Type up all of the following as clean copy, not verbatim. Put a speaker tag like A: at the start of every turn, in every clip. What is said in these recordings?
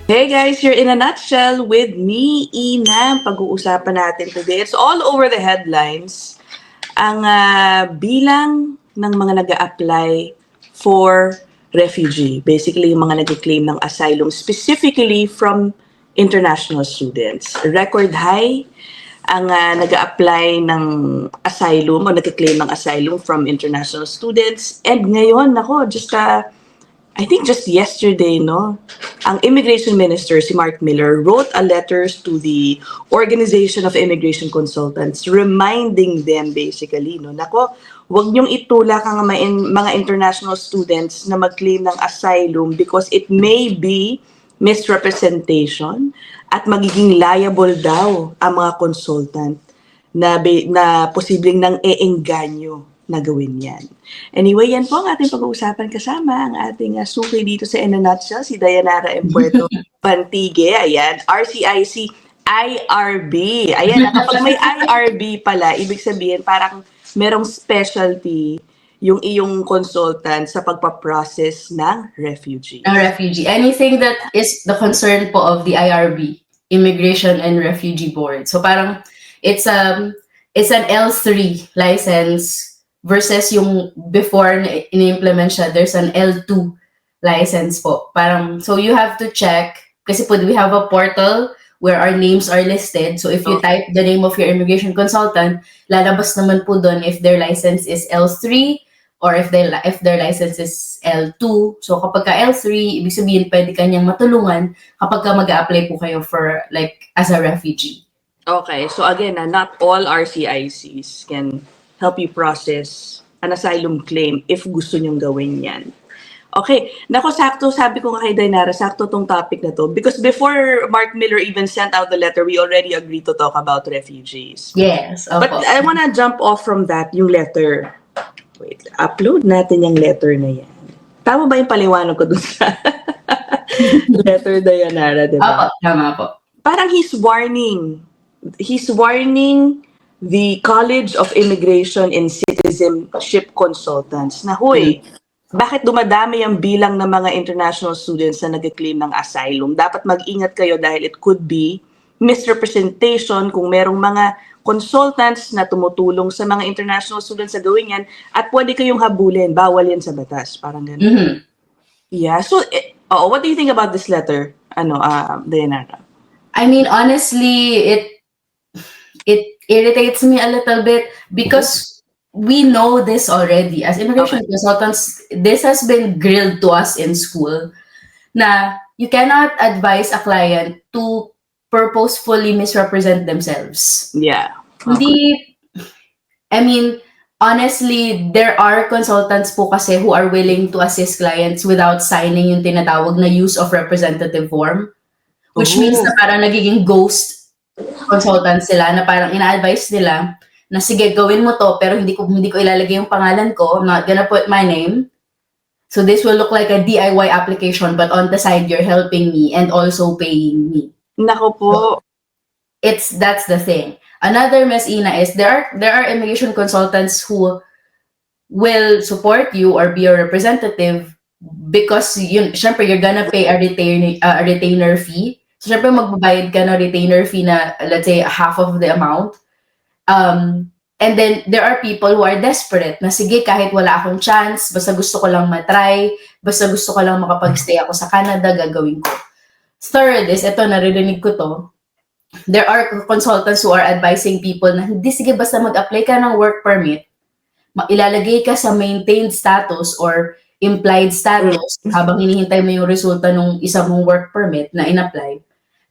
A: Hey guys, you're in a nutshell with me, Ina. Pag-uusapan natin today. It's all over the headlines. Ang bilang ng mga nag-a-apply for refugee. Basically, yung mga nag-claim ng asylum, specifically from international students. Record high ang nag-a-apply ng asylum o nag-claim ng asylum from international students. And ngayon, I think just yesterday, no, ang Immigration Minister, si Mark Miller, wrote a letter to the Organization of Immigration Consultants reminding them basically, no, nako, wag niyong itulak ang mga international students na mag-claim ng asylum because it may be misrepresentation at magiging liable daw ang mga consultant na posibleng nang eengganyo na gawin yan. Anyway, yan po ang ating pag-uusapan kasama ang ating suki dito sa In a Nutshell, si Dayanara M. Puerto Pantigue. Ayan, RCIC IRB. Ayan, kapag may IRB pala, ibig sabihin parang merong specialty yung iyong consultant sa pagpaprocess ng refugee.
B: Anything that is the concern po of the IRB, Immigration and Refugee Board. So parang it's an L3 license versus yung before in-implement siya, there's an L2 license po. Parang, so you have to check, kasi po we have a portal where our names are listed. So if you type the name of your immigration consultant, lalabas naman po doon if their license is L3 or if their license is L2. So kapag ka L3, ibig sabihin pwede kanyang matulungan kapag ka mag-a-apply po kayo for like as a refugee.
A: Okay, so again, not all RCICs can help you process an asylum claim if gusto nyong gawin yan. Okay, nako sakto, sabi ko nga kay Dayanara, sakto tong topic na to. Because before Mark Miller even sent out the letter, we already agreed to talk about refugees.
B: Yes.
A: But I wanna jump off from that, yung letter. Wait, upload natin yung letter na yan. Tama ba yung paliwanag ko dun sa letter, Dayanara, diba?
B: Tama po.
A: Parang he's warning the College of Immigration and Citizenship Consultants na, huy, bakit dumadami ang bilang ng mga international students na nag-claim ng asylum? Dapat mag-ingat kayo dahil it could be misrepresentation kung merong mga consultants na tumutulong sa mga international students sa gawin yan at pwede kayong habulin, bawal yan sa batas. Parang gano'n.
B: Mm-hmm.
A: Yeah, so, what do you think about this letter, Dayanara?
B: I mean, honestly, it irritates me a little bit because we know this already. As immigration consultants, this has been grilled to us in school na you cannot advise a client to purposefully misrepresent themselves.
A: Yeah.
B: I mean, honestly, there are consultants po kasi who are willing to assist clients without signing yung tinatawag na use of representative form, which means na parang nagiging ghost consultant sila na parang ina-advise nila na sige gawin mo to pero hindi ko ilalagay yung pangalan ko, I'm not gonna put my name. So this will look like a DIY application but on the side you're helping me and also paying me.
A: Nako po.
B: So, that's the thing. Another mess, Ina, is there are immigration consultants who will support you or be your representative because syempre you're gonna pay a retainer fee. So, syempre, magbabayad ka na retainer fee na, let's say, half of the amount. And then, there are people who are desperate na, sige, kahit wala akong chance, basta gusto ko lang matry, basta gusto ko lang makapag-stay ako sa Canada, gagawin ko. Third is, ito, naririnig ko to, there are consultants who are advising people na, hindi, sige, basta mag-apply ka ng work permit, ilalagay ka sa maintained status or implied status habang hinihintay mo yung resulta ng isang mong work permit na in-apply.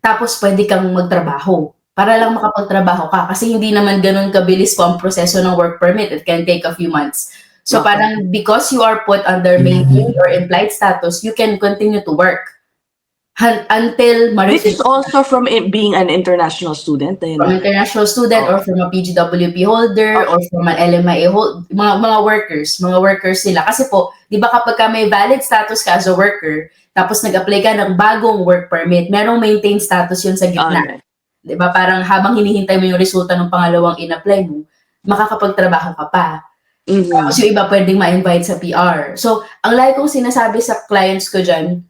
B: Tapos pwede kang magtrabaho para lang makapagtrabaho ka kasi hindi naman ganun kabilis po ang proseso ng work permit. It can take a few months. So parang because you are put under maintained or implied status, you can continue to work until
A: This is also from being an international student.
B: From international student or from a PGWP holder or from an LMIA holder, mga workers sila. Kasi po, di ba kapag ka may valid status ka as a worker, tapos nag-apply ka ng bagong work permit, merong maintained status yun sa gitna. Di ba? Parang habang hinihintay mo yung resulta ng pangalawang in-apply mo, makakapagtrabaho ka pa. Tapos yung iba pwedeng ma-invite sa PR. So, ang lagi kong sinasabi sa clients ko dyan,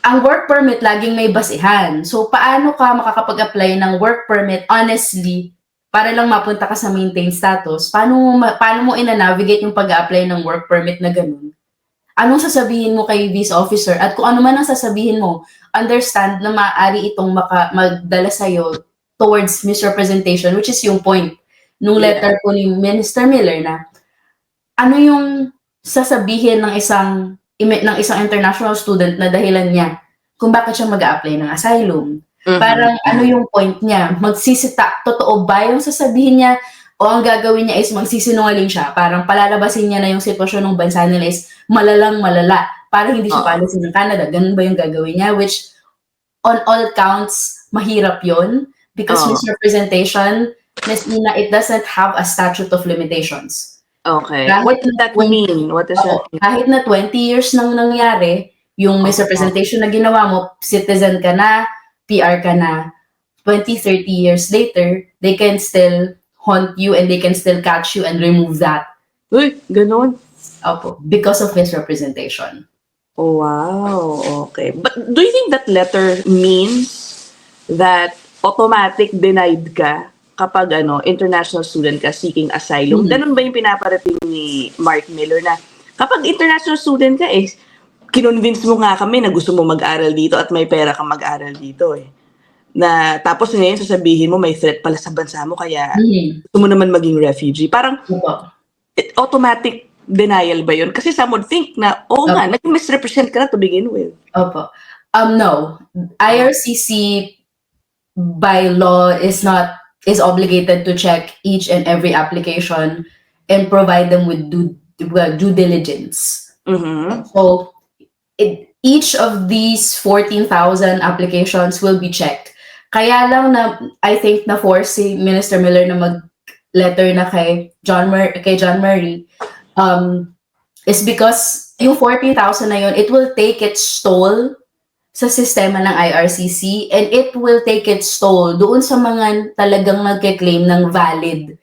B: ang work permit laging may basihan. So, paano ka makakapag-apply ng work permit honestly para lang mapunta ka sa maintained status? Paano mo ina-navigate yung pag-apply ng work permit na ganun? Anong sasabihin mo kay visa officer? At kung ano man ang sasabihin mo, understand na maaari itong magdala sa'yo towards misrepresentation, which is yung point nung letter ko ni Minister Miller na ano yung sasabihin ng isang international student na dahilan niya kung bakit siya mag-a-apply ng asylum. Parang ano yung point niya? Totoo ba yung sasabihin niya? O ang gagawin niya is magsisinungaling siya. Parang palalabasin niya na yung sitwasyon ng bansa nila is malala. Parang hindi siya policy ng Canada. Ganun ba yung gagawin niya? Which, on all counts, mahirap yon because misrepresentation, Ms. Ina, it doesn't have a statute of limitations.
A: Okay. What does that mean? What does that mean?
B: Kahit na 20 years nang nangyari, yung misrepresentation na ginawa mo, citizen ka na, PR ka na, 20, 30 years later, they can still haunt you and they can still catch you and remove that.
A: Uy, ganun?
B: Opo, because of misrepresentation.
A: Oh, wow. Okay. But do you think that letter means that automatic denied ka kapag international student ka seeking asylum? Ganun ba yung pinaparating ni Mark Miller na kapag international student ka kinonvince mo nga kami na gusto mo mag-aral dito at may pera kang mag-aral dito na tapos ngayon sasabihin mo may threat pala sa bansa mo kaya gusto mo naman maging refugee. Parang automatic denial ba yun? Kasi some would think na, nga, nag-misrepresent ka na to begin with.
B: Opo. No. IRCC by law is obligated to check each and every application and provide them with due diligence. So, each of these 14,000 applications will be checked. Kaya lang na, I think, na-force si Minister Miller na mag-letter na kay John Murray is because yung 14,000 na yun, it will take its toll sa sistema ng IRCC and it will take its toll doon sa mga talagang nagke-claim ng valid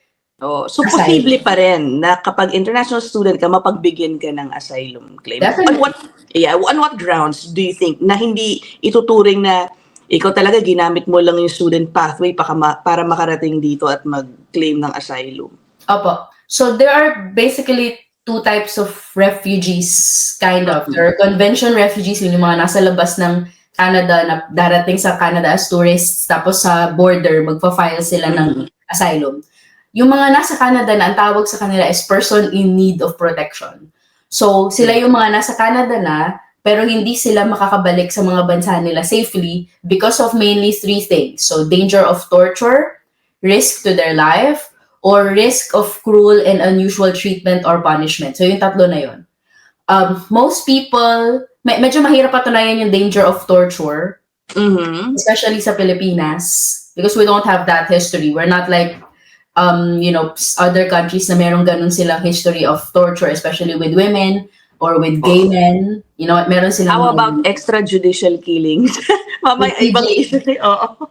A: so posible pa rin na kapag international student ka, mapagbigyan ka ng asylum claim. On what grounds do you think na hindi ituturing na ikaw talaga ginamit mo lang yung student pathway para makarating dito at mag-claim ng asylum?
B: Opo. So there are basically two types of refugees, kind of. There are convention refugees, yung mga nasa labas ng Canada na darating sa Canada as tourists, tapos sa border, magpa-file sila ng asylum. Yung mga nasa Canada na ang tawag sa kanila is person in need of protection. So sila yung mga nasa Canada na, pero hindi sila makakabalik sa mga bansa nila safely because of mainly three things. So danger of torture, risk to their life, or risk of cruel and unusual treatment or punishment. So yung tatlo na yun. Most people, medyo mahirap patunayan yung danger of torture, especially sa Pilipinas, because we don't have that history. We're not like, other countries na merong ganun silang history of torture, especially with women or with gay men. Meron silang...
A: How about extrajudicial killings? Ibang issue.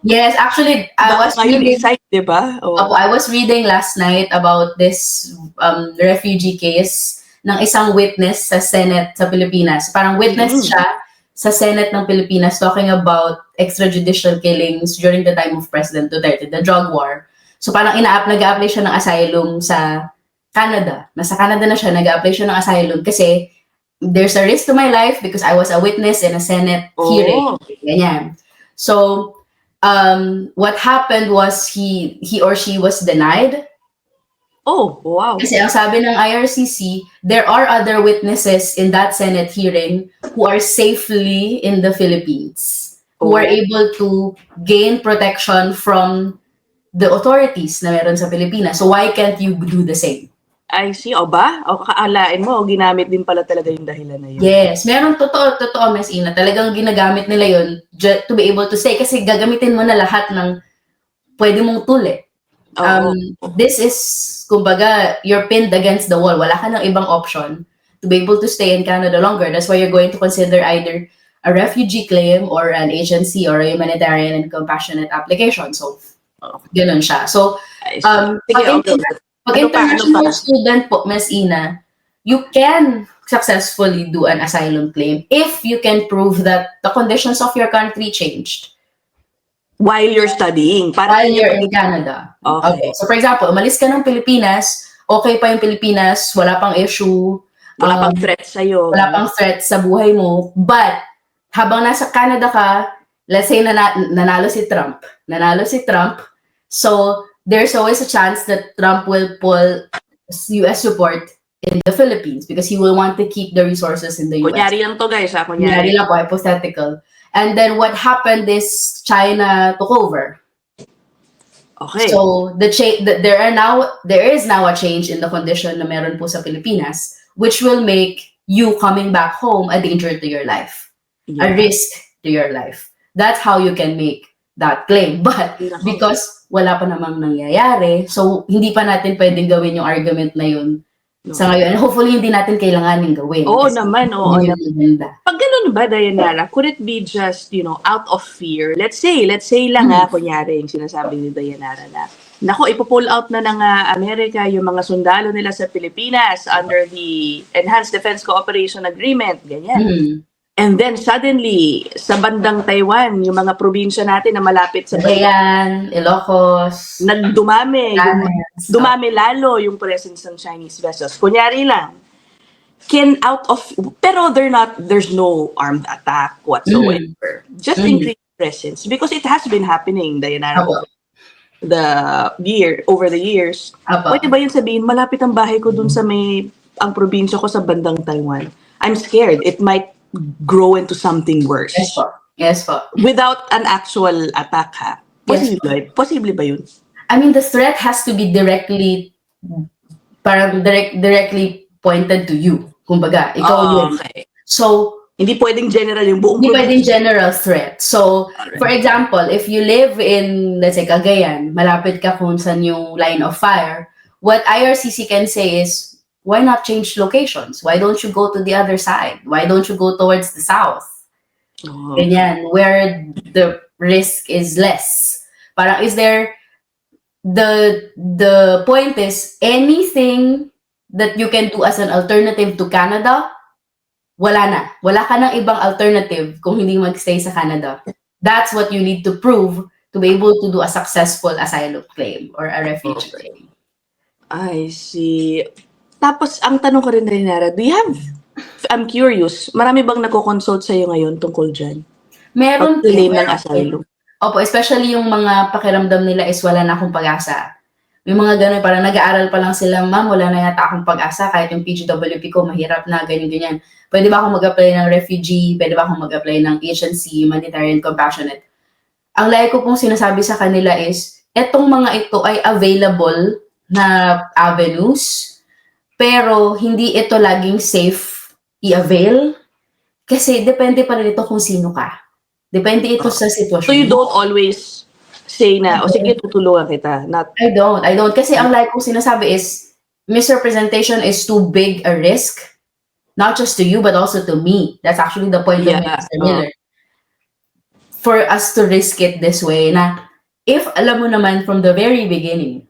B: Yes, actually, I was reading last night about this refugee case ng isang witness sa Senate sa Pilipinas. Parang witness siya sa Senate ng Pilipinas talking about extrajudicial killings during the time of President Duterte, the drug war. So parang nag-a-apply siya ng asylum sa Canada. Nasa Canada na siya, nag-a-apply siya ng asylum kasi there's a risk to my life because I was a witness in a Senate hearing. Ganyan. So, what happened was he or she was denied.
A: Oh, wow.
B: Kasi ang sabi ng IRCC, there are other witnesses in that Senate hearing who are safely in the Philippines, who are able to gain protection from the authorities na meron sa Pilipinas. So why can't you do the same?
A: I see. O ba? O kaalain mo, ginamit din pala talaga yung dahilan na yun.
B: Yes. Meron totoo, Ms. Ina. Talagang ginagamit nila yun to be able to say. Kasi gagamitin mo na lahat ng pwede mong tuli. This is, kumbaga, you're pinned against the wall. Wala ka ng ibang option to be able to stay in Canada longer. That's why you're going to consider either a refugee claim or an agency or a humanitarian and compassionate application. So, ganun siya. So, pag international student po, Ms. Ina, you can successfully do an asylum claim if you can prove that the conditions of your country changed
A: While you're studying. Para
B: while
A: yun
B: you're
A: yung-
B: in Canada.
A: Okay.
B: So for example, umalis ka ng Pilipinas, okay pa yung Pilipinas, wala pang issue,
A: Wala pang threat sa'yo.
B: wala pang threat sa buhay mo, but habang nasa Canada ka, let's say nanalo si Trump, so there's always a chance that Trump will pull US support in the Philippines because he will want to keep the resources in the US.
A: Kunyari lang to guys, ha?
B: Kunyari lang po, hypothetical. And then what happened is China took over.
A: Okay.
B: So there is now a change in the condition na meron po sa Pilipinas, which will make you coming back home a danger to your life, a risk to your life. That's how you can make that claim. But because wala pa namang nangyayari, so hindi pa natin pwedeng gawin yung argument na yun sa ngayon. And hopefully hindi natin kailanganin gawin.
A: Oo naman, oo
B: Yun
A: naman.
B: yung maganda.
A: Pag ganun ba, Dayanara, could it be just, out of fear? Let's say lang kunyari yung sinasabi ni Dayanara na, nako, ipo-pull out na ng Amerika yung mga sundalo nila sa Pilipinas under the Enhanced Defense Cooperation Agreement, ganyan. And then suddenly, sa bandang Taiwan, yung mga probinsya natin na malapit sa
B: Cagayan, Ilocos,
A: dumami lalo yung presence ng Chinese vessels. Kunyari lang, pero there's no armed attack whatsoever. Just increased presence because it has been happening, Dayanara, over the years. Pwede ba yun sabihin, malapit ang bahay ko dun sa ang probinsya ko sa bandang Taiwan. I'm scared. It might grow into something worse.
B: Yes po.
A: Without an actual attack, ha? Posible ba yun?
B: I mean, the threat has to be directly pointed to you. Kumbaga, ikaw yun.
A: Okay.
B: So,
A: hindi pwedeng general yung buong
B: hindi pwedeng general threat. So, for example, if you live in, let's say, Cagayan, malapit ka kung saan yung line of fire, what IRCC can say is, why not change locations? Why don't you go to the other side? Why don't you go towards the south? Ganyan, where the risk is less. Parang is there, the point is, anything that you can do as an alternative to Canada, wala na. Wala ka ng ibang alternative kung hindi magstay sa Canada. That's what you need to prove to be able to do a successful asylum claim or a refugee claim.
A: I see. Tapos, ang tanong ko rin, Dayanara, I'm curious, marami bang nagko-consult sa'yo ngayon tungkol dyan?
B: Meron
A: Pag-claim ng asylum.
B: Opo, especially yung mga pakiramdam nila is wala na akong pag-asa. May mga ganun, parang nag-aaral pa lang sila, ma'am, wala na yata akong pag-asa, kahit yung PGWP ko, mahirap na, ganyan-ganyan. Pwede ba akong mag-apply ng refugee? Pwede ba akong mag-apply ng HNC, humanitarian compassionate? Ang lagi ko pong sinasabi sa kanila is, etong mga ito ay available na avenues, pero hindi ito laging safe i-avail kasi depende pa rin ito kung sino ka. Depende ito sa sitwasyon.
A: So you don't always say na, sige, tutulungan kita.
B: I don't. Kasi ang like kong sinasabi is, misrepresentation is too big a risk, not just to you, but also to me. That's actually the point of Mr. Miller. For us to risk it this way, na if alam mo naman from the very beginning,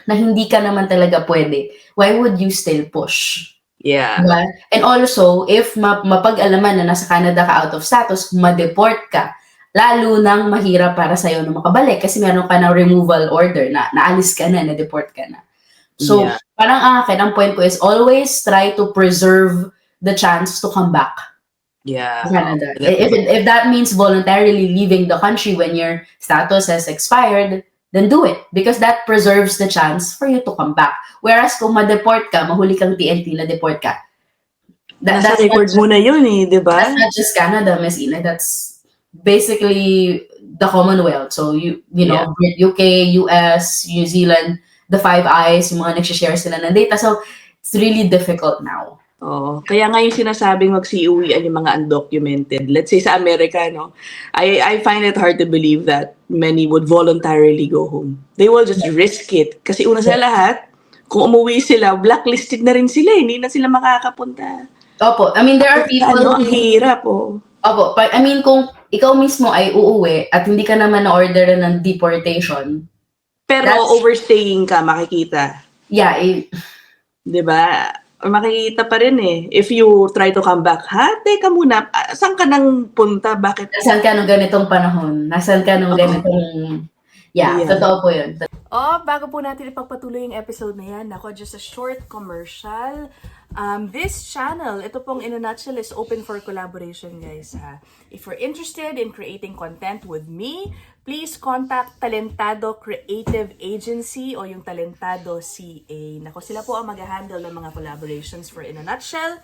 B: na hindi ka naman talaga pwede, why would you still push?
A: Yeah.
B: Diba? And also, if mapag-alaman na nasa Canada ka out of status, ma-deport ka, lalo nang mahirap para sa'yo na makabalik kasi meron ka ng removal order na naalis ka na, na-deport ka na. So, parang akin, ang point ko is always try to preserve the chance to come back to Canada. If that means voluntarily leaving the country when your status has expired, then do it because that preserves the chance for you to come back. Whereas kung ma-deport ka, mahuli kang TNT na deport ka.
A: Nasa record mo na yun di ba?
B: That's not just Canada, Ms. Ina. That's basically the Commonwealth. So, you know, UK, US, New Zealand, the Five Eyes, yung mga nagsishare sila ng data. So, it's really difficult now.
A: Kaya nga yung sinasabing mag-CUE-an yung mga undocumented. Let's say sa Amerika, no? I find it hard to believe that many would voluntarily go home. They will just risk it. Kasi una sa lahat, kung umuwi sila, blacklisted na rin sila. Hindi na sila makakapunta.
B: Opo. I mean, there are people...
A: Ang hirap,
B: Opo. I mean, kung ikaw mismo ay uuwi at hindi ka naman na-order ng deportation...
A: Pero overstaying ka, makikita.
B: Yeah.
A: Diba? makikita pa rin eh. If you try to come back, teka muna, saan ka nang punta? Bakit?
B: Nasaan ka nung ganitong panahon? Nasaan ka nung ganitong... Yeah, totoo po yun.
A: Bago po natin ipagpatuloy yung episode na yan, ako, just a short commercial. This channel, ito pong in a nutshell, is open for collaboration, guys. If you're interested in creating content with me, please contact Talentado Creative Agency o yung Talentado CA. Nako, sila po ang mag-handle ng mga collaborations for in a nutshell.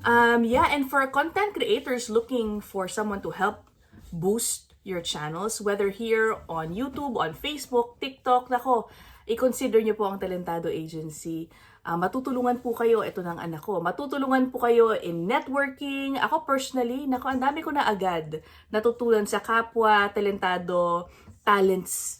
A: And for content creators looking for someone to help boost your channels, whether here on YouTube, on Facebook, TikTok, nako, i-consider nyo po ang Talentado Agency. Matutulungan po kayo, ito ng anak ko, matutulungan po kayo in networking. Ako personally, nako, ang dami ko na agad natutulan sa kapwa Talentado talents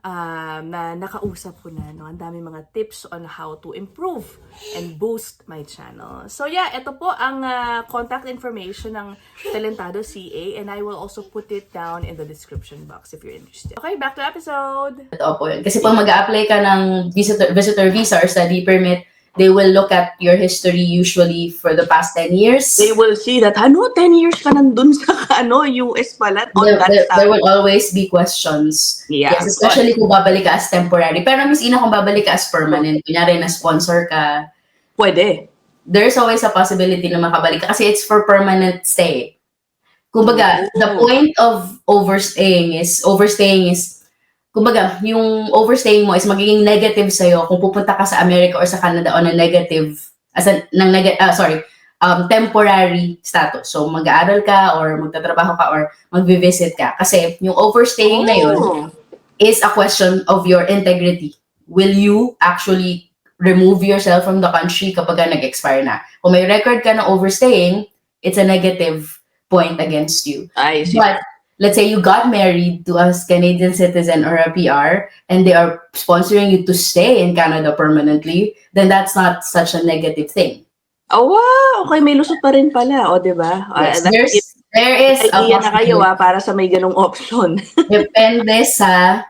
A: na nakausap ko na. No? Ang dami mga tips on how to improve and boost my channel. So yeah, ito po ang contact information ng Talentado CA, and I will also put it down in the description box if you're interested. Okay, back to episode!
B: Totoo po yun. Kasi pag mag-a-apply ka ng visitor visa or study permit, they will look at your history usually for the past 10 years.
A: They will see that, 10 years ka nandun sa US pala.
B: There will always be questions.
A: Yeah,
B: yes, especially kung babalik ka as temporary. Pero Miss Ina, kung babalik ka as permanent, kunyari na-sponsor ka,
A: pwede.
B: There's always a possibility na makabalik ka kasi it's for permanent stay. Kumbaga, the point of overstaying is, kumbaga, yung overstaying mo is magiging negative sa'yo kung pupunta ka sa America or sa Canada on a negative, temporary status. So, mag-aaral ka or magtatrabaho ka or mag-visit ka. Kasi yung overstaying na yun is a question of your integrity. Will you actually remove yourself from the country kapag nag-expire na? Kung may record ka na overstaying, it's a negative point against you.
A: I see.
B: But let's say you got married to a Canadian citizen or a PR and they are sponsoring you to stay in Canada permanently, then that's not such a negative thing.
A: Oh, wow! Okay, may lusot pa rin pala. O, diba?
B: Yes, there is a
A: idea na kayo para sa may ganong option.
B: Depende sa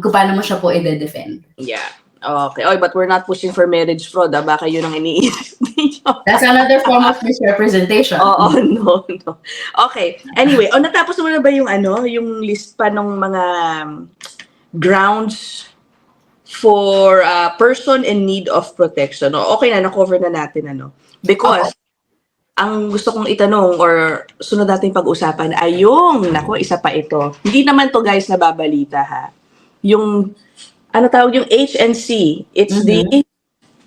B: kung paano mo siya po i-defend.
A: Yeah. Okay. Oh, but we're not pushing for marriage fraud. Baka yun ang iniisip niyo.
B: That's another form of misrepresentation.
A: No. Okay. Anyway, natapos mo na ba yung yung list pa ng mga grounds for a person in need of protection? Okay na, na-cover na natin Because ang gusto kong itanong or sunod natin pag-usapan ay isa pa ito. Hindi naman to guys nababalita ha. Yung tawag yung HNC? It's the,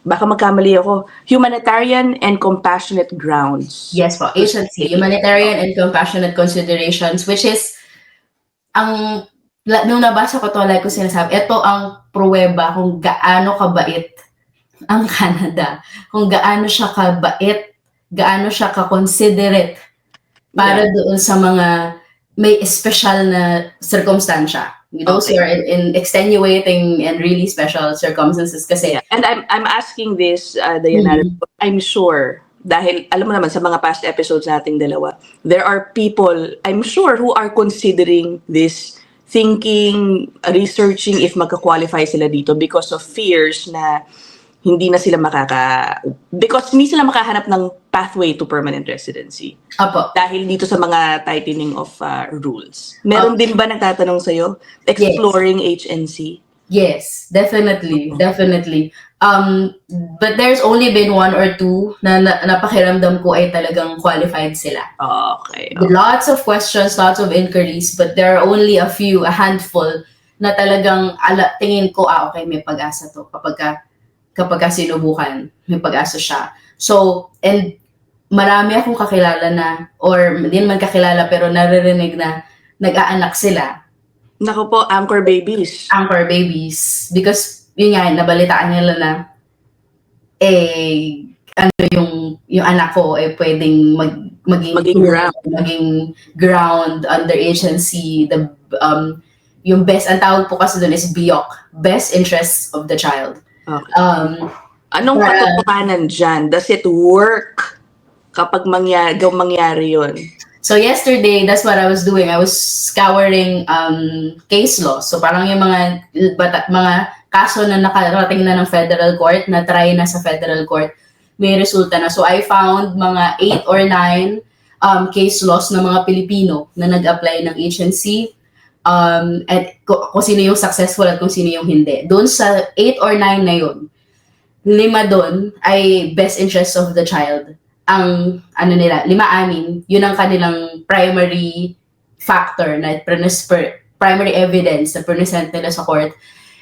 A: baka magkamali ako, Humanitarian and Compassionate Grounds.
B: Yes po, HNC, Humanitarian and Compassionate Considerations, which is, nung nabasa ko to, like ko sinasabi, ito ang pruweba kung gaano kabait ang Canada. Kung gaano siya kabait, gaano siya ka-considerate para doon sa mga may special na circumstansya. Those who are in extenuating and really special circumstances kasi.
A: Yeah. And I'm asking this, Diana, I'm sure, dahil alam mo naman sa mga past episodes nating dalawa, there are people, I'm sure, who are considering this, thinking, researching if magka-qualify sila dito because of fears na hindi sila makahanap ng pathway to permanent residency.
B: Apo.
A: Dahil dito sa mga tightening of rules. Meron din ba nagtatanong sa'yo? Exploring HNC?
B: Yes, definitely. But there's only been one or two na napakiramdam ko ay talagang qualified sila.
A: Okay.
B: Lots of questions, lots of inquiries, but there are only a handful na talagang tingin ko, okay, may pag-asa to kapag sinubukan, may pag-asa siya. So, and marami akong kakilala na, or hindi naman kakilala, pero naririnig na nag-aanak sila.
A: Naku po, anchor babies.
B: Because, yun nga, nabalitaan nila na, yung anak ko, pwedeng maging ground under agency, yung best, ang tawag po kasi doon is BIOC, best interests of the child.
A: Okay. Anong katotohanan dyan? Does it work kapag mangyari yun?
B: So yesterday, that's what I was doing. I was scouring case law. So parang yung mga kaso na nakarating na ng federal court, na try na sa federal court. may resulta na. So I found mga 8 or 9 case laws ng mga Pilipino na nag-apply ng agency, at kung sino yung successful at kung sino yung hindi. Doon sa 8 or 9 na yun, 5 doon ay best interest of the child. Ang 5, yun ang kanilang primary factor na primary evidence na present nila sa court.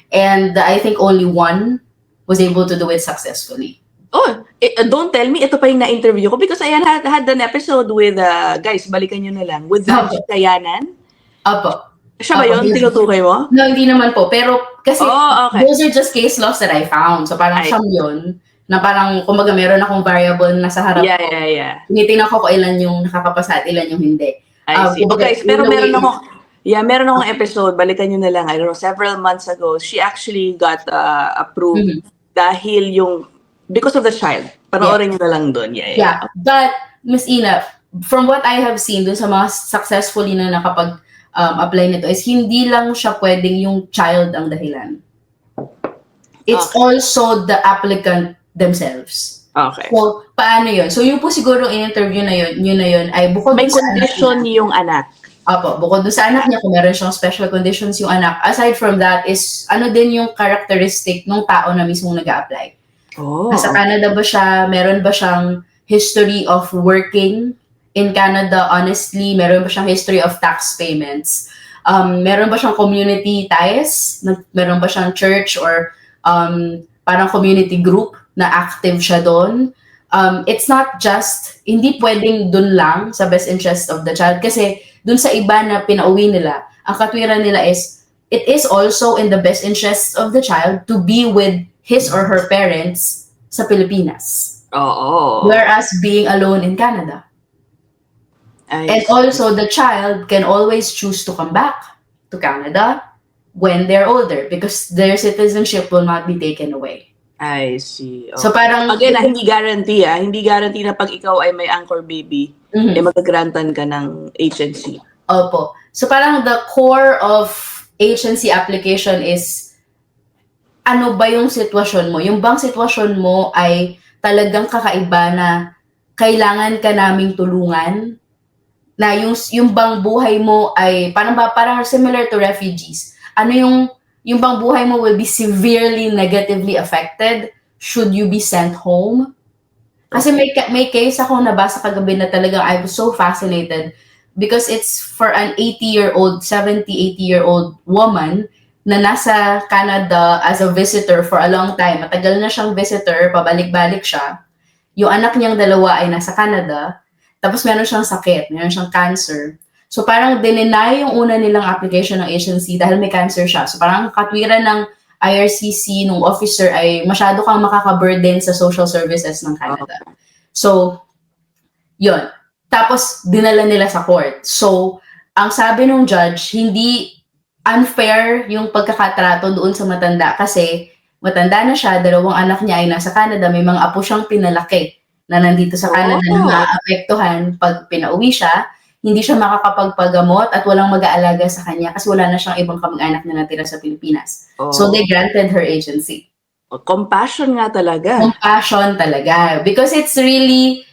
B: And I think only 1 was able to do it successfully.
A: Oh, don't tell me, ito pa yung na-interview ko because I had an episode with, guys, balikan nyo na lang, with Vanji Kayanan.
B: Apo.
A: Siya ba yun? Tinutukoy mo?
B: No, hindi naman po. Pero kasi
A: okay.
B: those are just case laws that I found. So parang siyang yun, na parang kumbaga meron akong variable na sa harap ko.
A: Yeah.
B: Tinitingnan ko kung ilan yung nakakapasa at ilan yung hindi.
A: I see. Guys, pero meron akong episode, balikan nyo na lang, I don't know, several months ago, she actually got approved dahil because of the child. Panoorin nyo na lang doon.
B: Yeah. But, Ms. Ina, from what I have seen dun sa mga successfully na nakapag-apply nito is hindi lang siya pwedeng yung child ang dahilan. It's also the applicant themselves.
A: Okay.
B: So, paano yun? So, yung po siguro in-interview na yun ay bukod
A: may
B: sa
A: condition yung anak.
B: Apo, bukod doon sa anak niya, kung meron siyang special conditions yung anak, aside from that is, ano din yung characteristic ng tao na mismo nag-a-apply. Nasa Canada ba siya? Meron ba siyang history of working in Canada? Honestly, meron ba siyang history of tax payments? Meron ba siyang community ties? Meron ba siyang church or parang community group na active siya doon? It's not just, hindi pwedeng dun lang sa best interest of the child kasi dun sa iba na pinauwi nila, ang katwiran nila is, it is also in the best interest of the child to be with his or her parents sa Pilipinas. Whereas being alone in Canada. And also, the child can always choose to come back to Canada when they're older because their citizenship will not be taken away.
A: I see. Okay.
B: So parang...
A: Again, hindi guarantee Hindi guarantee na pag ikaw ay may anchor baby, magagrantan ka ng agency.
B: Opo. So parang the core of agency application is ano ba yung sitwasyon mo? Yung bang sitwasyon mo ay talagang kakaiba na kailangan ka naming tulungan? Na yung bang buhay mo ay parang similar to refugees. Ano yung bang buhay mo will be severely negatively affected should you be sent home? Kasi may case ako nabasa kagabi na talagang I was so fascinated because it's for an 80-year-old, 70, 80-year-old woman na nasa Canada as a visitor for a long time. Matagal na siyang visitor, pabalik-balik siya. Yung anak niyang 2 ay nasa Canada, tapos meron siyang sakit, meron siyang cancer. So parang dinenay yung una nilang application ng agency dahil may cancer siya. So parang katwiran ng IRCC, nung officer ay masyado kang makaka-burden sa social services ng Canada. So, yun. Tapos dinala nila sa court. So, ang sabi ng judge, hindi unfair yung pagkakatrato doon sa matanda kasi matanda na siya, 2 anak niya ay nasa Canada, may mga apo siyang pinalaki na nandito sa Canada na maapektuhan pag pinauwi siya, hindi siya makakapagpagamot at walang mag-aalaga sa kanya kasi wala na siyang ibang kamag-anak na natira sa Pilipinas. So they granted her agency.
A: Compassion nga talaga.
B: Compassion talaga. Because it's really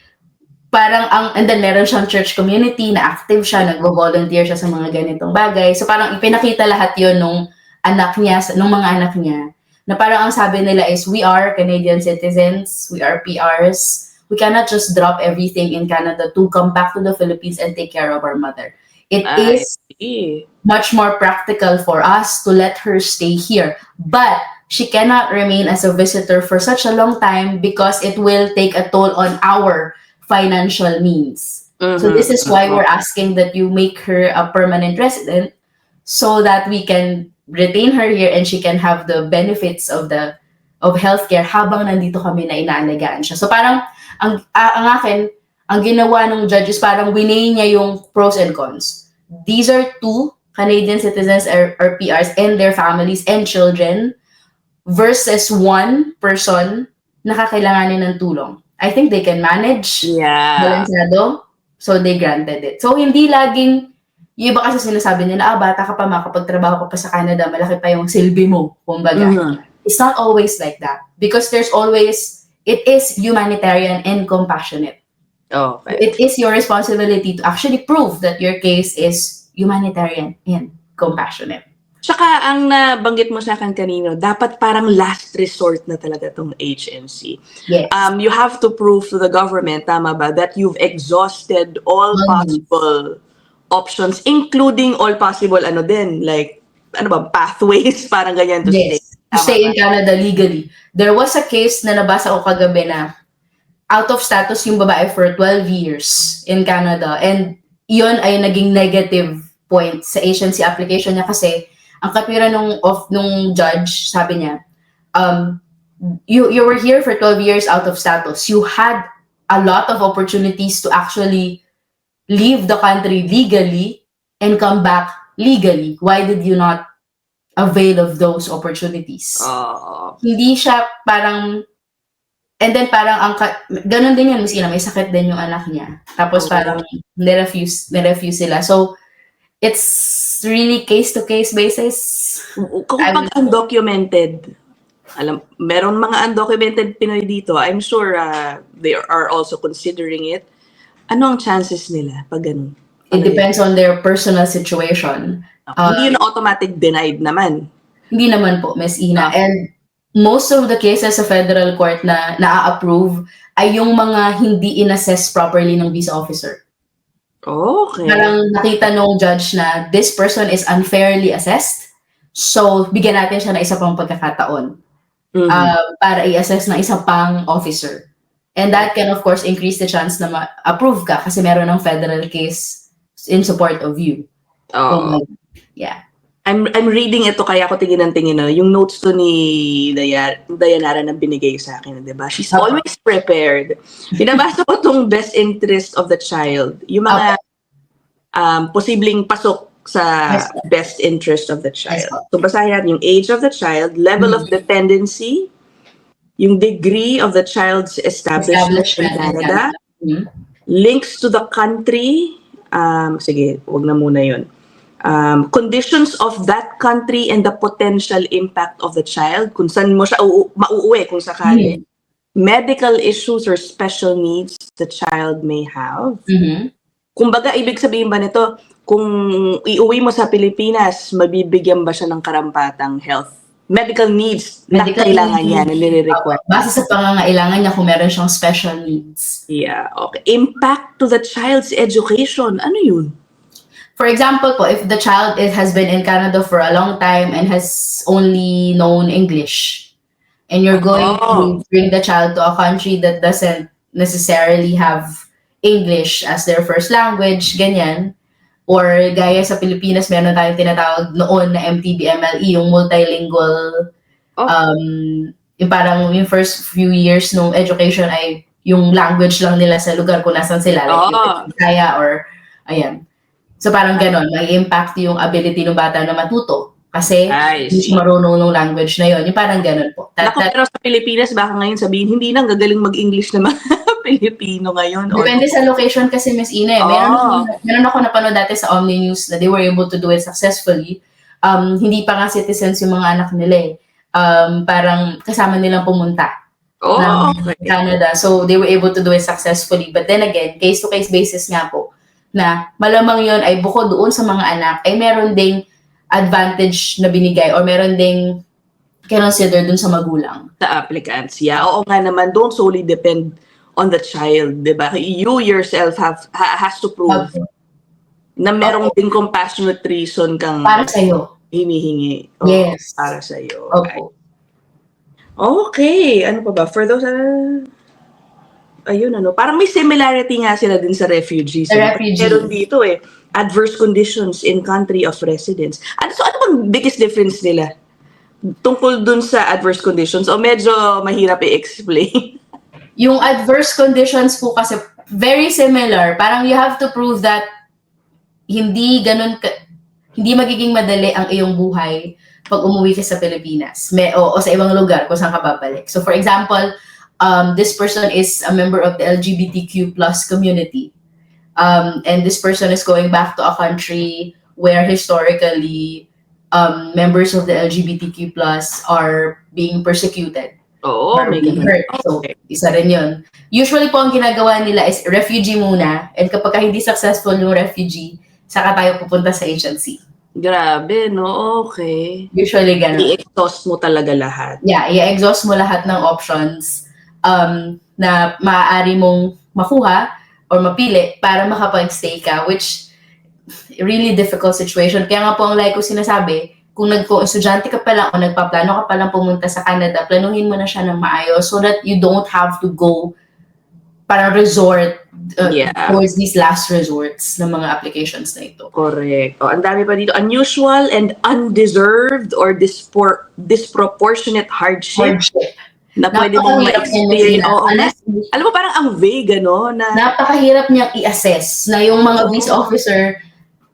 B: parang and then meron siyang church community na active siya, nagvo-volunteer siya sa mga ganitong bagay. So parang ipinakita lahat yon nung mga anak niya, na parang ang sabi nila is, we are Canadian citizens, we are PRs, we cannot just drop everything in Canada to come back to the Philippines and take care of our mother. It is much more practical for us to let her stay here. But she cannot remain as a visitor for such a long time because it will take a toll on our financial means. So this is why we're asking that you make her a permanent resident so that we can retain her here and she can have the benefits of healthcare habang nandito kami na inaalagaan siya. So parang ang akin, ang ginawa ng judge is parang winay niya yung pros and cons. These are 2 Canadian citizens or PRs and their families and children versus 1 person na kakailanganin ng tulong. I think they can manage balansado, so they granted it. So hindi laging, yung iba kasi sinasabi nila, bata ka pa, makapagtrabaho ka pa sa Canada, malaki pa yung silbi mo, kumbaga. It's not always like that. Because there's always it is humanitarian and compassionate.
A: Okay.
B: It is your responsibility to actually prove that your case is humanitarian and compassionate.
A: Tsaka ang nabanggit mo sa akin kanino, dapat parang last resort na talaga tong HNC.
B: Yes.
A: You have to prove to the government, tama ba, that you've exhausted all possible options, including all possible pathways, parang ganyan to stay.
B: Yes. To stay in Canada legally. There was a case na nabasa ko kagabi na out of status yung babae for 12 years in Canada, and yun ay naging negative point sa HNC application niya kasi ang katwiran nung judge, sabi niya, you were here for 12 years out of status. You had a lot of opportunities to actually leave the country legally and come back legally. Why did you not avail of those opportunities? Hindi siya parang, and then parang ganun din yun, miski na may sakit din yung anak niya. Tapos parang nirefuse sila. So, it's really case-to-case basis.
A: Kung pag undocumented, meron mga undocumented Pinoy dito, I'm sure they are also considering it. Ano ang chances nila pag ganun?
B: It depends on their personal situation.
A: Hindi yun automatic denied naman.
B: Hindi naman po, Ms. Ina. And most of the cases sa federal court na na-approve ay yung mga hindi in-assess properly ng visa officer.
A: Okay.
B: Parang nakita nung judge na this person is unfairly assessed, so bigyan natin siya ng isa pang pagkakataon para i-assess ng isa pang officer. And that can of course increase the chance na ma-approve ka kasi meron ng federal case in support of you. Yeah.
A: I'm reading ito kaya ako tingin yung notes to ni Dayanara na binigay sa akin, 'di ba? She's always prepared. Binabasa ko tong best interest of the child, yung mga posibleng pasok sa best interest of the child. So basahin natin yung age of the child, level of dependency, yung degree of the child's establishment in Canada, links to the country, sige, wag na muna yun. Conditions of that country and the potential impact of the child, kung saan mo siya mauuwi kung sakali. Medical issues or special needs the child may have. Kumbaga, ibig sabihin ba nito, kung iuwi mo sa Pilipinas, mabibigyan ba siya ng karampatang health? Medical needs na kailangan niya, na nire-require.
B: Base sa pangangailangan niya kung meron siyang special needs.
A: Yeah, okay. Impact to the child's education, ano yun?
B: For example po, if the child has been in Canada for a long time and has only known English, and you're going to bring the child to a country that doesn't necessarily have English as their first language, ganyan, or gaya sa Pilipinas, meron tayong tinatawag noon na MTB-MLE, yung multilingual, yung parang yung first few years ng education ay yung language lang nila sa lugar kung nasan sila, like yung kaya or, ayan. So parang ganon, may impact yung ability ng bata na matuto kasi hindi marunong ng language na yon. Yung parang ganon po.
A: Pero sa Pilipinas, baka ngayon sabihin, hindi nang gagaling mag-English na mga Pilipino ngayon.
B: Depende sa location kasi, Ms. Ina. Meron ako napanood dati sa Omni News na they were able to do it successfully. Hindi pa nga citizens yung mga anak nila parang kasama nilang pumunta ng Canada. So they were able to do it successfully. But then again, case-to-case basis nga po, na malamang yon ay bukod doon sa mga anak, ay meron ding advantage na binigay or meron ding consider doon sa magulang.
A: The applicants, yeah. Oo nga naman, don't solely depend on the child, di ba? You yourself has to prove na merong ding compassionate reason kang
B: para sa'yo.
A: Hinihingi.
B: Yes.
A: Para sa'yo.
B: Okay.
A: Ano pa ba? For those, ayun parang may similarity nga sila din sa refugees. Meron dito adverse conditions in country of residence. So ano bang biggest difference nila tungkol dun sa adverse conditions o medyo mahirap i-explain?
B: Yung adverse conditions po kasi very similar. Parang you have to prove that hindi magiging madali ang iyong buhay pag umuwi ka sa Pilipinas o sa ibang lugar kung saan ka babalik. So for example, this person is a member of the LGBTQ plus community. And this person is going back to a country where historically members of the LGBTQ plus are being persecuted.
A: Oo,
B: or
A: may
B: being
A: ganun.
B: hurt. So,
A: Okay.
B: isa rin yun. Usually po, ang ginagawa nila is refugee muna, and kapag hindi successful yung refugee, saka tayo pupunta sa agency.
A: Grabe, no? Okay.
B: Usually, ganun.
A: I-exhaust mo talaga lahat.
B: Yeah, i-exhaust mo lahat ng options na maaari mong makuha or mapili para makapag-stay ka, which really difficult situation. Kaya nga po ang like ko sinasabi, kung estudyante ka pa lang o nagpaplano ka pa lang pumunta sa Canada, planuhin mo na siya ng maayos so that you don't have to go parang resort
A: Yeah.
B: towards these last resorts ng mga applications na ito.
A: Correct. O, ang dami pa dito. Unusual and undeserved or disproportionate hardship na pwede mong
B: Napakahirap yan,
A: ma-experience.
B: Messina.
A: Oo,
B: Honestly,
A: alam mo, parang ang vague, ano? Na,
B: napakahirap niyang i-assess na yung mga
A: Oo.
B: visa officer,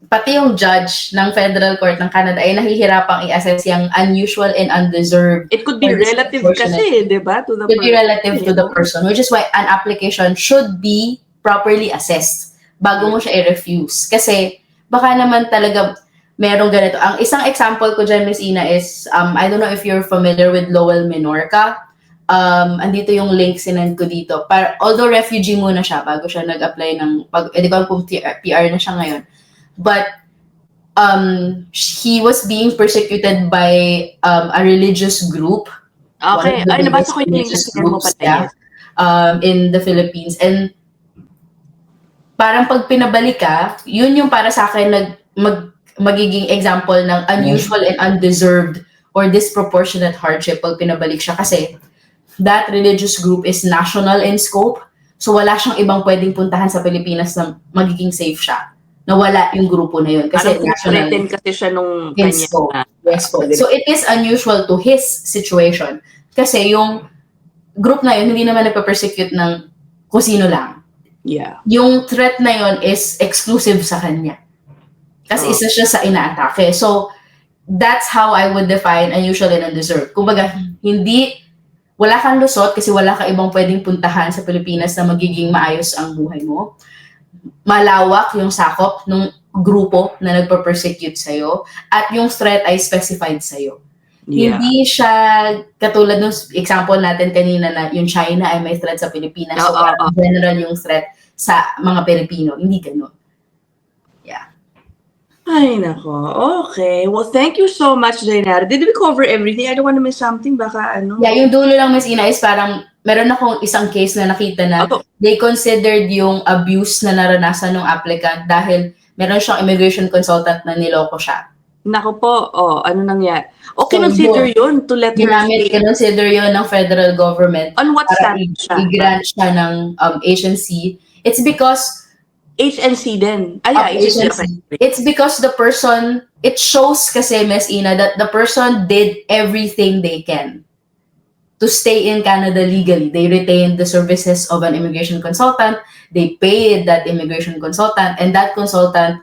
B: pati yung judge ng Federal Court ng Canada ay nahihirapang i-assess yung unusual and undeserved.
A: it could be
B: or
A: relative kasi, di ba? To the
B: could be relative to the
A: person.
B: person, which is why an application should be properly assessed bago mo siya i-refuse. Kasi baka naman talaga merong ganito. Ang isang example ko dyan, Miss Ina, is, I don't know if you're familiar with Lowell Menorca. Andito yung link sinend ko dito. Although refugee muna siya bago siya nag-apply ng, di ko alam kung PR na siya ngayon. But he was being persecuted by a religious group.
A: Okay. Ay, nabasa ko yung link na sinend mo pala. Yes.
B: In the Philippines. And parang pag pinabalik ka, yun yung para sa akin magiging example ng unusual and undeserved or disproportionate hardship pag pinabalik siya. Kasi that religious group is national in scope. So wala siyang ibang pwedeng puntahan sa Pilipinas na magiging safe siya. Nawala yung grupo na yun. Kasi
A: Parang
B: national
A: threaten kasi siya nung
B: in
A: kanya.
B: scope. Yes po. So it is unusual to his situation. Kasi yung group na yun, hindi naman nagpa-persecute ng kung sino lang.
A: Yeah.
B: Yung threat na yun is exclusive sa kanya. Kasi isa siya sa inaatake. So, that's how I would define unusual and undeserved. Kumbaga, wala kang lusot kasi wala ka ibang pwedeng puntahan sa Pilipinas na magiging maayos ang buhay mo. Malawak yung sakop ng grupo na nagpa-persecute sa'yo at yung threat ay specified sa'yo.
A: Yeah.
B: Hindi siya katulad ng example natin kanina na yung China ay may threat sa Pilipinas. So, general yung threat sa mga Pilipino. Hindi ganun. Yeah.
A: Ay, nako. Okay. Well, thank you so much, Dainara. Did we cover everything? I don't want to miss something. Baka ano.
B: Yeah, yung dulo lang, Miss Ina, is parang meron akong isang case na nakita na they considered yung abuse na naranasan ng applicant dahil meron siyang immigration consultant na niloko siya.
A: Nako po. Oh, ano nangyari? O,
B: So,
A: consider yun to let her
B: Ginamit,
A: stay.
B: consider yun ng federal government
A: On what
B: para
A: status siya?
B: i-grant siya ng agency. It's because
A: HNC din. Ay, yeah,
B: agency.
A: HNC.
B: It's because the person, it shows kasi, Ms. Ina, that the person did everything they can to stay in Canada legally. They retained the services of an immigration consultant. They paid that immigration consultant, and that consultant,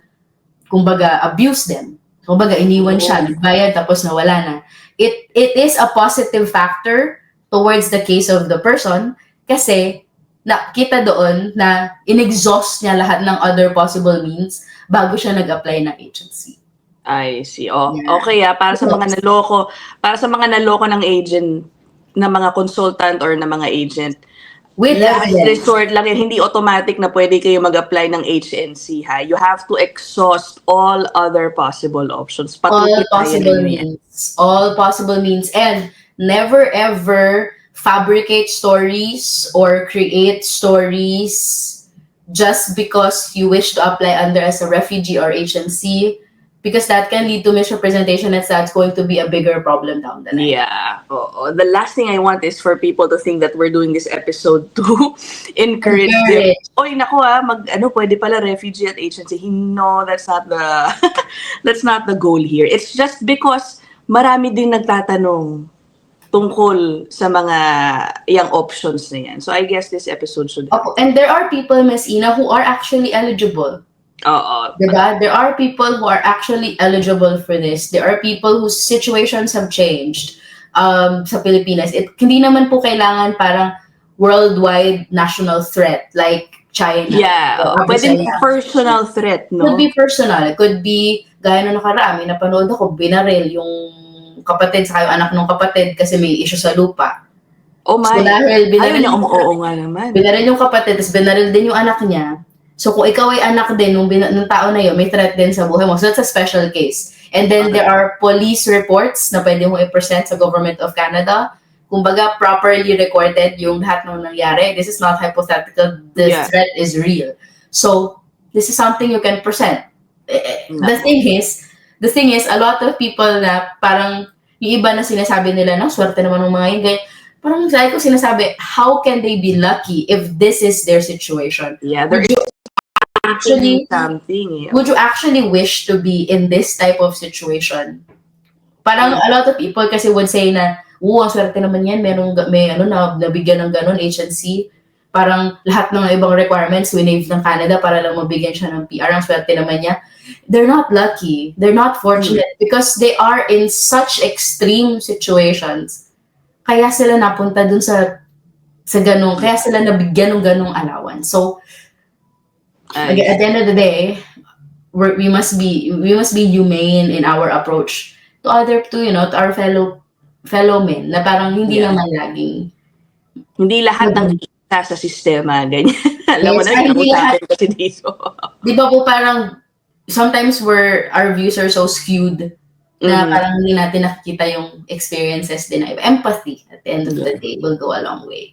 B: kumbaga, abused them. Kumbaga, iniwan siya, nagbayad, tapos nawala na. It is a positive factor towards the case of the person kasi nakita doon na in-exhaust niya lahat ng other possible means bago siya nag-apply ng agency.
A: I see. Oh,
B: Yeah.
A: okay para sa mga naloko ng agent, na mga consultant or na mga agent.
B: With
A: Last
B: evidence.
A: resort lang yan, hindi automatic na pwede kayo mag-apply ng HNC, ha? You have to exhaust all other possible options.
B: All
A: Patuloy
B: possible
A: tayo yan.
B: means. All possible means. And never ever fabricate stories or create stories just because you wish to apply under as a refugee or agency, because that can lead to misrepresentation and that's going to be a bigger problem down the line.
A: Yeah. The last thing I want is for people to think that we're doing this episode to encourage them. Oy, naku pwede pala refugee at agency. No, that's not the that's not the goal here. It's just because marami ding nagtatanong tungkol sa mga yung options na yan. So I guess this episode should help.
B: And there are people, Ms. Ina, who are actually eligible. Diba? There are people who are actually eligible for this. There are people whose situations have changed sa Pilipinas. Hindi naman po kailangan parang worldwide national threat like China.
A: Yeah. Pwede personal threat, no?
B: Could be personal. It could be, gaya na nakarami, napanood ako, binaril yung kapatid sa yung anak ng kapatid kasi may issue sa lupa.
A: Oh my.
B: So dahil
A: Ayaw niya, oo nga naman.
B: binaril yung kapatid, tapos binaril din yung anak niya. So kung ikaw ay anak din ng tao na yun, may threat din sa buhay mo. So that's a special case. And then there are police reports na pwede mong i-present sa Government of Canada. Kumbaga, properly recorded yung lahat ng nangyari. This is not hypothetical. This threat is real. So this is something you can present. The thing is, a lot of people na parang yung iba na sinasabi nila na swerte naman ng mga yun, parang sabi ko sinasabi, how can they be lucky if this is their situation?
A: Yeah, there
B: Would
A: is
B: actually
A: something.
B: would you actually wish to be in this type of situation? Parang a lot of people kasi would say na, ang swerte naman yan, may nabigyan ng ganun, agency. Parang lahat ng ibang requirements winave ng Canada para lang mabigyan siya ng PR. Ang swerte naman niya. They're not lucky. They're not fortunate because they are in such extreme situations. Kaya sila napunta dun sa ganung, kaya sila nabigyan ng ganung allowance. So, at the end of the day, we must be humane in our approach to our fellow men na parang hindi naman laging
A: hindi lahat ng isa sa sistema ganyan. Alam mo na,
B: hindi lahat
A: kasi dito.
B: Di ba po parang sometimes our views are so skewed na parang hindi natin nakikita yung experiences din na iba. Empathy at the end of the day will go a long way.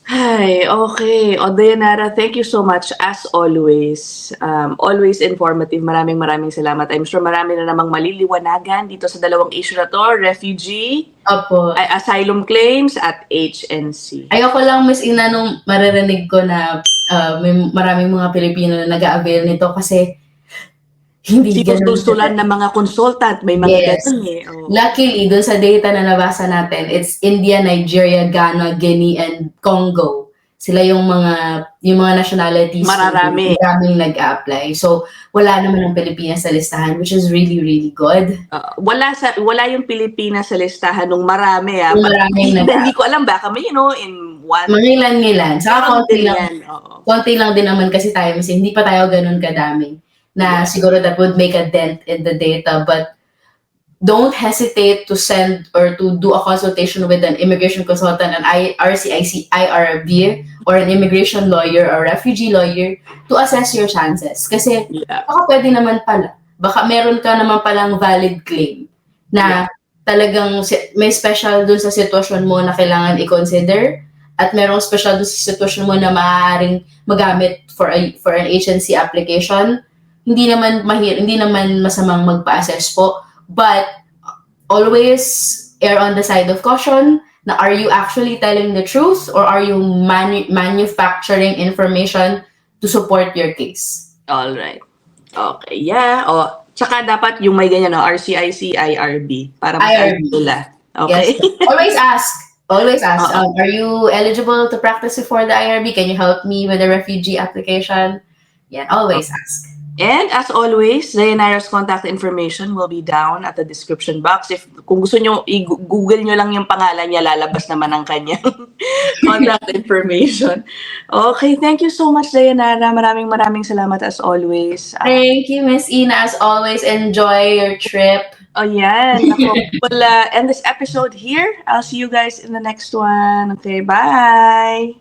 A: Hi, okay. O, Dayanara, thank you so much as always. Always informative. Maraming salamat. I'm sure marami na namang maliliwanagan dito sa dalawang issue na to, refugee, asylum claims, at HNC.
B: Ayoko lang, Miss Ina, nung maririnig ko na may maraming mga Pilipino na nag-a-avail nito kasi hindi
A: gusto lang ng mga consultant, may mga ganun eh. Oh.
B: Luckily, dun sa data na nabasa natin, it's India, Nigeria, Ghana, Guinea, and Congo. Sila yung mga nationalities
A: maraming
B: nag-apply. So, wala naman ang Pilipinas sa listahan, which is really, really good.
A: Wala yung Pilipinas sa listahan nung marami. Hindi ko alam, baka may, in one.
B: Mangilan-ngilan. Saka konti lang din naman kasi tayo, kasi hindi pa tayo ganun kadami. Na siguro that would make a dent in the data, but don't hesitate to send or to do a consultation with an immigration consultant, an RCIC, IRB, or an immigration lawyer or refugee lawyer to assess your chances. Kasi baka pwede naman pala, baka meron ka naman palang valid claim na talagang may special dun sa sitwasyon mo na kailangan i-consider at merong special dun sa sitwasyon mo na maaaring magamit for an agency application. Hindi naman masamang magpa-assess po, but always err on the side of caution. Na are you actually telling the truth or are you manufacturing information to support your case?
A: All right. Okay, yeah. Tsaka dapat yung may ganyan, RCIC, IRB para mas nila. Okay.
B: Yes. Always ask. Are you eligible to practice before the IRB? Can you help me with a refugee application? Yeah, always ask.
A: And as always, Dayanara's contact information will be down at the description box. Kung gusto nyo, i-google nyo lang yung pangalan niya, lalabas naman ang kanyang contact information. Okay, thank you so much, Dayanara. Maraming salamat as always.
B: Thank you, Miss Ina. As always, enjoy your trip.
A: Oh, yan. We'll end this episode here. I'll see you guys in the next one. Okay, bye!